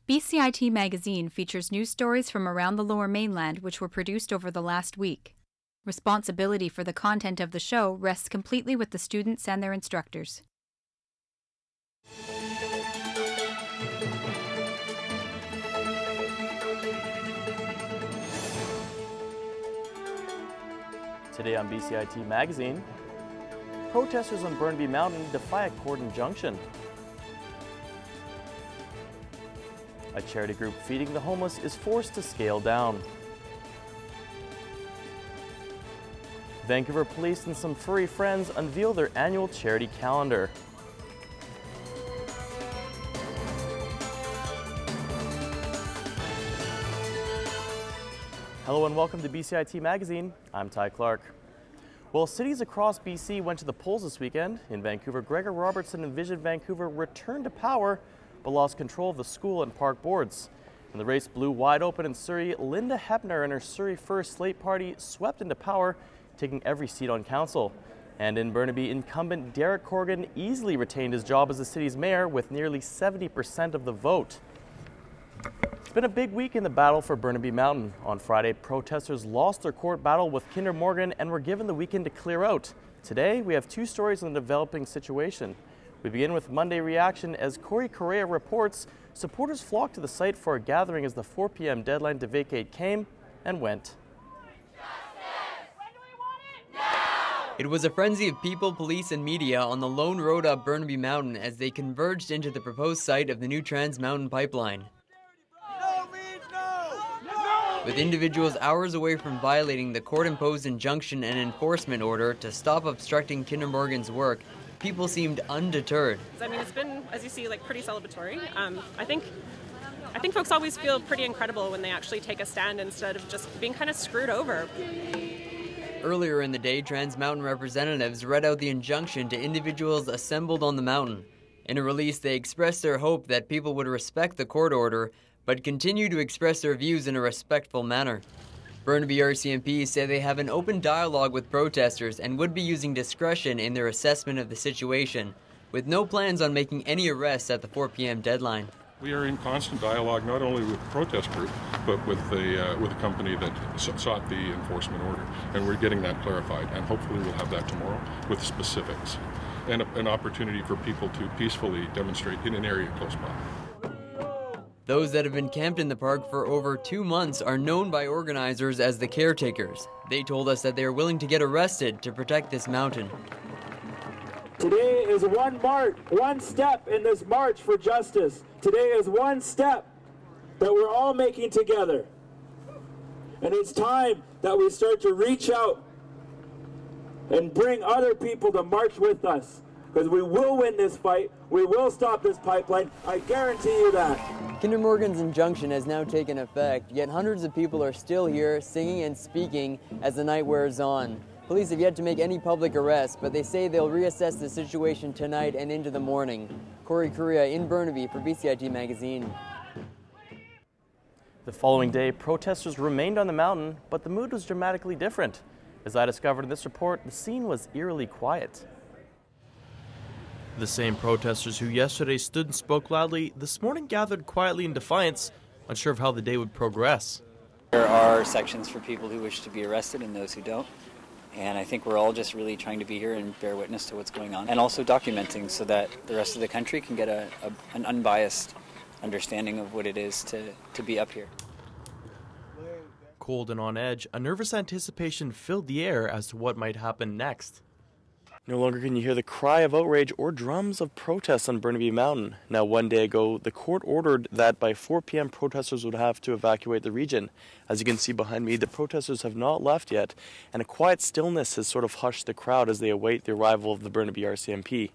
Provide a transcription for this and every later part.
BCIT magazine features news stories from around the Lower Mainland which were produced over the last week. Responsibility for the content of the show rests completely with the students and their instructors. Today on BCIT Magazine, protesters on Burnaby Mountain defy a court injunction. A charity group feeding the homeless is forced to scale down. Vancouver police and some furry friends unveil their annual charity calendar. Hello and welcome to BCIT Magazine. I'm Ty Clark. Well, cities across BC went to the polls this weekend. In Vancouver, Gregor Robertson envisioned Vancouver returned to power, but lost control of the school and park boards. When the race blew wide open in Surrey, Linda Hepner and her Surrey First Slate Party swept into power, taking every seat on council. And in Burnaby, incumbent Derek Corrigan easily retained his job as the city's mayor with nearly 70% of the vote. It's been a big week in the battle for Burnaby Mountain. On Friday, protesters lost their court battle with Kinder Morgan and were given the weekend to clear out. Today, we have two stories on the developing situation. We begin with Monday reaction as Cory Correia reports supporters flocked to the site for a gathering as the 4 p.m. deadline to vacate came and went. It was a frenzy of people, police, and media on the lone road up Burnaby Mountain as they converged into the proposed site of the new Trans Mountain pipeline. With individuals hours away from violating the court-imposed injunction and enforcement order to stop obstructing Kinder Morgan's work, people seemed undeterred. I mean, it's been, as you see, like pretty celebratory. I think folks always feel pretty incredible when they actually take a stand instead of just being kind of screwed over. Earlier in the day, Trans Mountain representatives read out the injunction to individuals assembled on the mountain. In a release, they expressed their hope that people would respect the court order, but continue to express their views in a respectful manner. Burnaby RCMP say they have an open dialogue with protesters and would be using discretion in their assessment of the situation, with no plans on making any arrests at the 4 p.m. deadline. We are in constant dialogue not only with the protest group, but with the company that sought the enforcement order, and we're getting that clarified, and hopefully we'll have that tomorrow with specifics and an opportunity for people to peacefully demonstrate in an area close by. Those that have been camped in the park for over 2 months are known by organizers as the caretakers. They told us that they are willing to get arrested to protect this mountain. Today is one step in this march for justice. Today is one step that we're all making together. And it's time that we start to reach out and bring other people to march with us. Because we will win this fight, we will stop this pipeline, I guarantee you that. Kinder Morgan's injunction has now taken effect, yet hundreds of people are still here singing and speaking as the night wears on. Police have yet to make any public arrests, but they say they'll reassess the situation tonight and into the morning. Cory Correia in Burnaby for BCIT Magazine. The following day, protesters remained on the mountain, but the mood was dramatically different. As I discovered in this report, the scene was eerily quiet. The same protesters who yesterday stood and spoke loudly this morning gathered quietly in defiance, unsure of how the day would progress. There are sections for people who wish to be arrested and those who don't. And I think we're all just really trying to be here and bear witness to what's going on. And also documenting so that the rest of the country can get an unbiased understanding of what it is to be up here. Cold and on edge, a nervous anticipation filled the air as to what might happen next. No longer can you hear the cry of outrage or drums of protests on Burnaby Mountain. Now, one day ago, the court ordered that by 4 p.m. protesters would have to evacuate the region. As you can see behind me, the protesters have not left yet, and a quiet stillness has sort of hushed the crowd as they await the arrival of the Burnaby RCMP.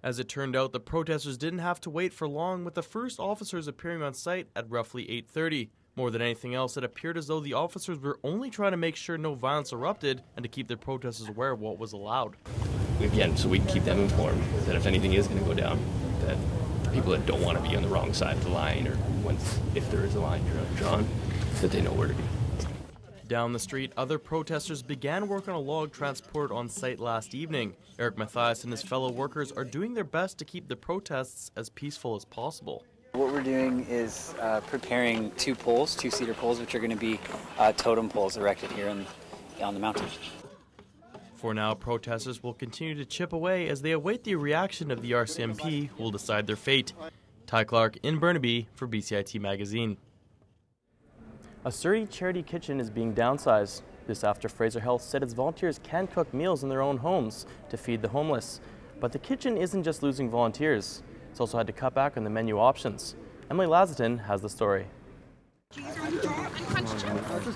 As it turned out, the protesters didn't have to wait for long, with the first officers appearing on site at roughly 8:30. More than anything else, it appeared as though the officers were only trying to make sure no violence erupted and to keep the protesters aware of what was allowed. Again, so we can keep them informed that if anything is going to go down, that the people that don't want to be on the wrong side of the line, or if there is a line drawn, that they know where to be. Down the street, other protesters began work on a log transported on site last evening. Eric Mathias and his fellow workers are doing their best to keep the protests as peaceful as possible. What we're doing is preparing two poles, two-seater poles, which are going to be totem poles erected here on the mountain. For now, protesters will continue to chip away as they await the reaction of the RCMP, who will decide their fate. Ty Clark in Burnaby for BCIT Magazine. A Surrey charity kitchen is being downsized. This after Fraser Health said its volunteers can cook meals in their own homes to feed the homeless. But the kitchen isn't just losing volunteers. It's also had to cut back on the menu options. Emily Lazatin has the story.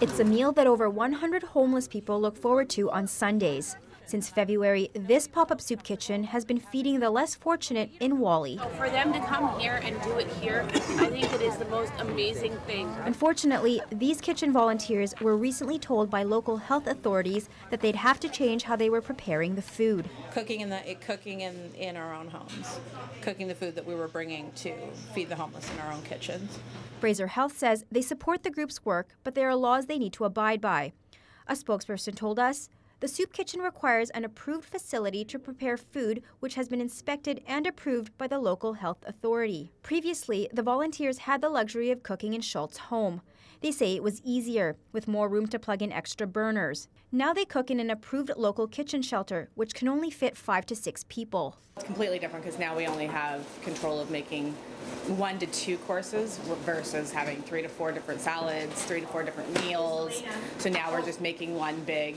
It's a meal that over 100 homeless people look forward to on Sundays. Since February, this pop-up soup kitchen has been feeding the less fortunate in Whalley. For them to come here and do it here, I think it is the most amazing thing. Unfortunately, these kitchen volunteers were recently told by local health authorities that they'd have to change how they were preparing the food. Cooking in our own homes, cooking the food that we were bringing to feed the homeless in our own kitchens. Fraser Health says they support the group's work, but there are laws they need to abide by. A spokesperson told us, the soup kitchen requires an approved facility to prepare food which has been inspected and approved by the local health authority. Previously, the volunteers had the luxury of cooking in Schultz's home. They say it was easier, with more room to plug in extra burners. Now they cook in an approved local kitchen shelter, which can only fit 5 to 6 people. It's completely different because now we only have control of making 1 to 2 courses versus having 3 to 4 different salads, 3 to 4 different meals. So now we're just making one big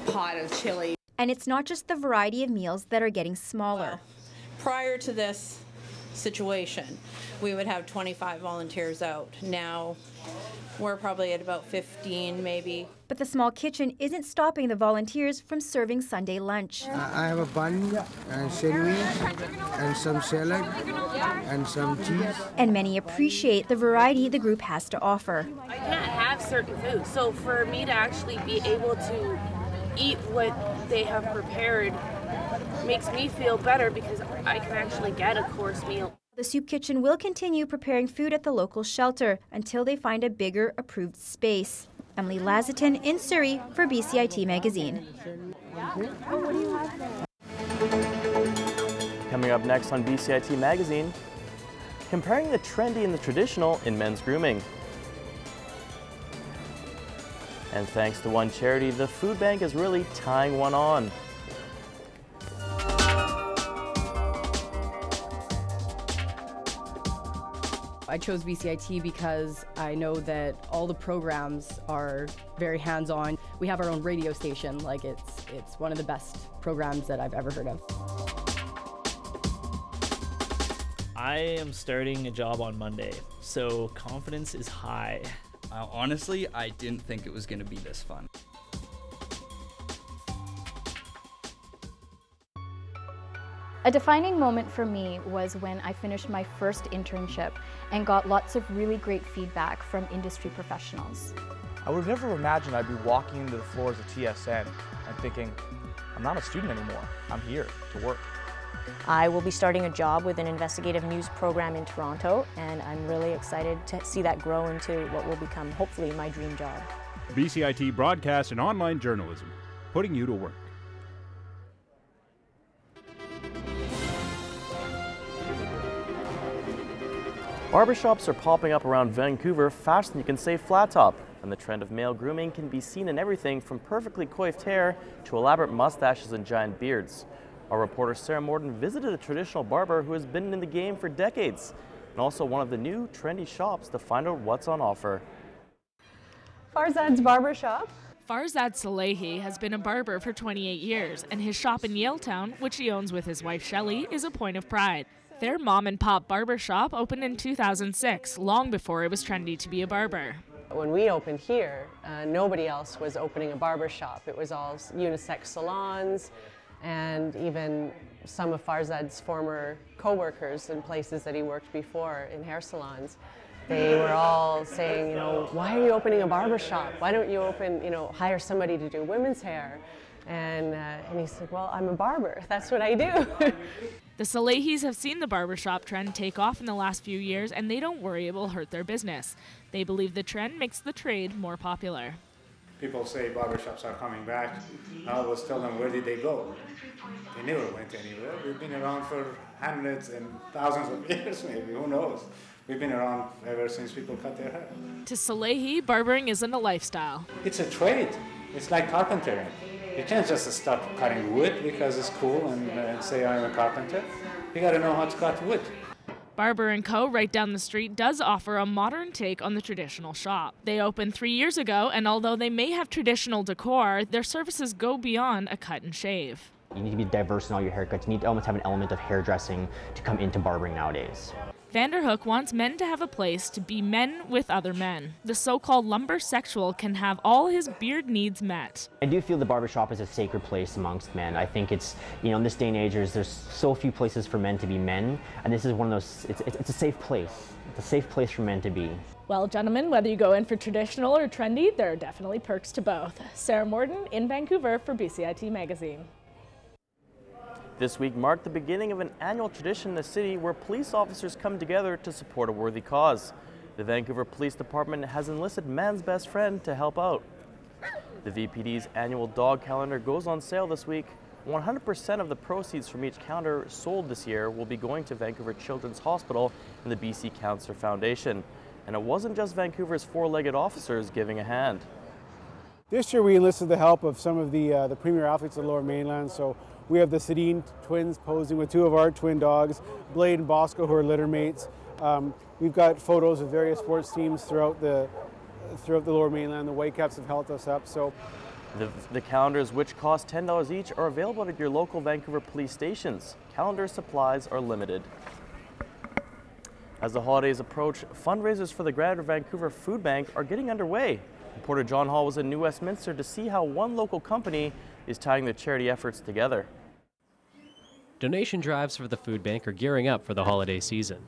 pot of chili. And it's not just the variety of meals that are getting smaller. Prior to this situation, we would have 25 volunteers out. Now we're probably at about 15 maybe. But the small kitchen isn't stopping the volunteers from serving Sunday lunch. I have a bun and sandwich and some salad and some cheese. And many appreciate the variety the group has to offer. I can't have certain foods, so for me to actually be able to eat what they have prepared makes me feel better because I can actually get a course meal. The soup kitchen will continue preparing food at the local shelter until they find a bigger approved space. Emily Lazatin in Surrey for BCIT Magazine. Coming up next on BCIT Magazine, comparing the trendy and the traditional in men's grooming. And thanks to one charity, the food bank is really tying one on. I chose BCIT because I know that all the programs are very hands-on. We have our own radio station, like it's one of the best programs that I've ever heard of. I am starting a job on Monday, so confidence is high. Honestly, I didn't think it was going to be this fun. A defining moment for me was when I finished my first internship and got lots of really great feedback from industry professionals. I would have never imagined I'd be walking into the floors of TSN and thinking, I'm not a student anymore, I'm here to work. I will be starting a job with an investigative news program in Toronto, and I'm really excited to see that grow into what will become, hopefully, my dream job. BCIT broadcast and online journalism, putting you to work. Barbershops are popping up around Vancouver faster than you can say flat top, and the trend of male grooming can be seen in everything from perfectly coiffed hair to elaborate mustaches and giant beards. Our reporter Sarah Morden visited a traditional barber who has been in the game for decades, and also one of the new trendy shops to find out what's on offer. Farzad's Barbershop. Farzad Salehi has been a barber for 28 years, and his shop in Yaletown, which he owns with his wife Shelley, is a point of pride. Their mom-and-pop barbershop opened in 2006, long before it was trendy to be a barber. When we opened here, nobody else was opening a barbershop. It was all unisex salons, and even some of Farzad's former co-workers in places that he worked before in hair salons. They were all saying, you know, why are you opening a barbershop? Why don't you open, you know, hire somebody to do women's hair? And he said, well, I'm a barber. That's what I do. The Salehis have seen the barbershop trend take off in the last few years, and they don't worry it will hurt their business. They believe the trend makes the trade more popular. people say barbershops are coming back. I always tell them, where did they go? They never went anywhere. We've been around for hundreds and thousands of years, maybe, who knows? We've been around ever since people cut their hair. To Salehi, barbering isn't a lifestyle. It's a trade. It's like carpentering. You can't just stop cutting wood because it's cool and say I'm a carpenter. You gotta know how to cut wood. Barber & Co. right down the street does offer a modern take on the traditional shop. They opened 3 years ago, and although they may have traditional decor, their services go beyond a cut and shave. You need to be diverse in all your haircuts. You need to almost have an element of hairdressing to come into barbering nowadays. Vanderhook wants men to have a place to be men with other men. The so-called lumbersexual can have all his beard needs met. I do feel the barbershop is a sacred place amongst men. I think it's, in this day and age, there's so few places for men to be men, and this is one of those, it's a safe place. It's a safe place for men to be. Well, gentlemen, whether you go in for traditional or trendy, there are definitely perks to both. Sarah Morden in Vancouver for BCIT Magazine. This week marked the beginning of an annual tradition in the city where police officers come together to support a worthy cause. The Vancouver Police Department has enlisted man's best friend to help out. The VPD's annual dog calendar goes on sale this week. 100% of the proceeds from each calendar sold this year will be going to Vancouver Children's Hospital and the BC Cancer Foundation. And it wasn't just Vancouver's four-legged officers giving a hand. This year we enlisted the help of some of the premier athletes of the Lower Mainland. So we have the Sedin twins posing with two of our twin dogs, Blade and Bosco, who are litter mates. We've got photos of various sports teams throughout the Lower Mainland. The Whitecaps have helped us up. So the calendars, which cost $10 each, are available at your local Vancouver police stations. Calendar supplies are limited. As the holidays approach, fundraisers for the Greater Vancouver Food Bank are getting underway. Reporter Jon Hall was in New Westminster to see how one local company is tying their charity efforts together. Donation drives for the food bank are gearing up for the holiday season.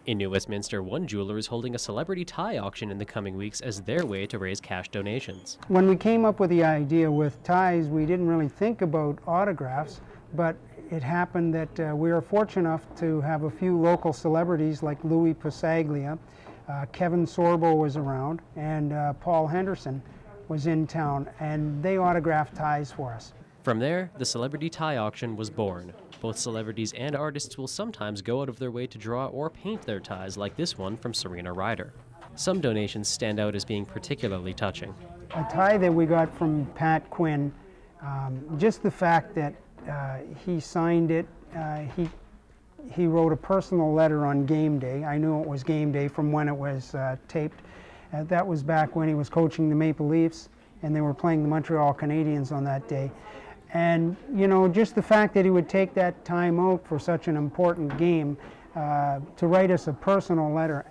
In New Westminster, one jeweler is holding a celebrity tie auction in the coming weeks as their way to raise cash donations. When we came up with the idea with ties, we didn't really think about autographs, but it happened that we were fortunate enough to have a few local celebrities like Louis Pasaglia, Kevin Sorbo was around, and Paul Henderson was in town, and they autographed ties for us. From there, the celebrity tie auction was born. Both celebrities and artists will sometimes go out of their way to draw or paint their ties, like this one from Serena Ryder. Some donations stand out as being particularly touching. A tie that we got from Pat Quinn, just the fact that he signed it, he wrote a personal letter on game day. I knew it was game day from when it was taped. That was back when he was coaching the Maple Leafs and they were playing the Montreal Canadiens on that day. And, just the fact that he would take that time out for such an important game to write us a personal letter.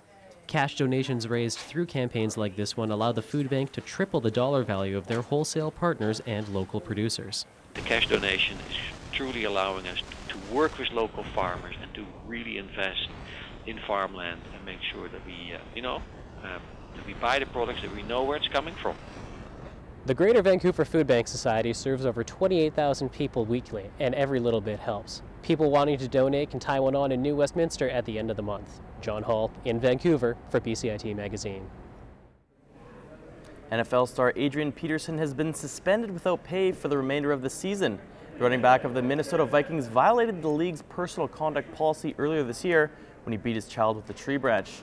Cash donations raised through campaigns like this one allow the food bank to triple the dollar value of their wholesale partners and local producers. The cash donation is truly allowing us to work with local farmers and to really invest in farmland and make sure that we, that we buy the products, that we know where it's coming from. The Greater Vancouver Food Bank Society serves over 28,000 people weekly, and every little bit helps. People wanting to donate can tie one on in New Westminster at the end of the month. Jon Hall in Vancouver for BCIT Magazine. NFL star Adrian Peterson has been suspended without pay for the remainder of the season. The running back of the Minnesota Vikings violated the league's personal conduct policy earlier this year when he beat his child with a tree branch.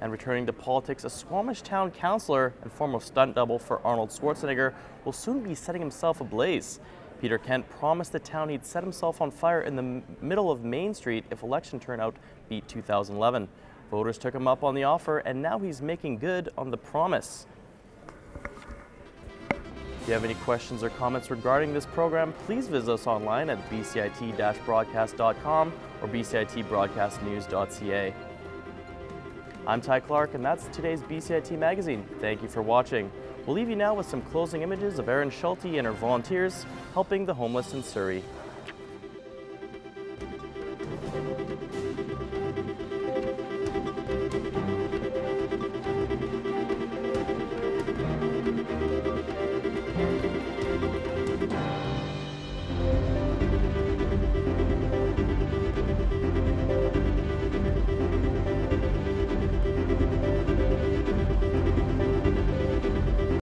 And returning to politics, a Squamish town councillor and former stunt double for Arnold Schwarzenegger will soon be setting himself ablaze. Peter Kent promised the town he'd set himself on fire in the middle of Main Street if election turnout beat 2011. Voters took him up on the offer, and now he's making good on the promise. If you have any questions or comments regarding this program, please visit us online at bcit-broadcast.com or bcitbroadcastnews.ca. I'm Ty Clark, and that's today's BCIT Magazine. Thank you for watching. We'll leave you now with some closing images of Erin Schulte and her volunteers helping the homeless in Surrey.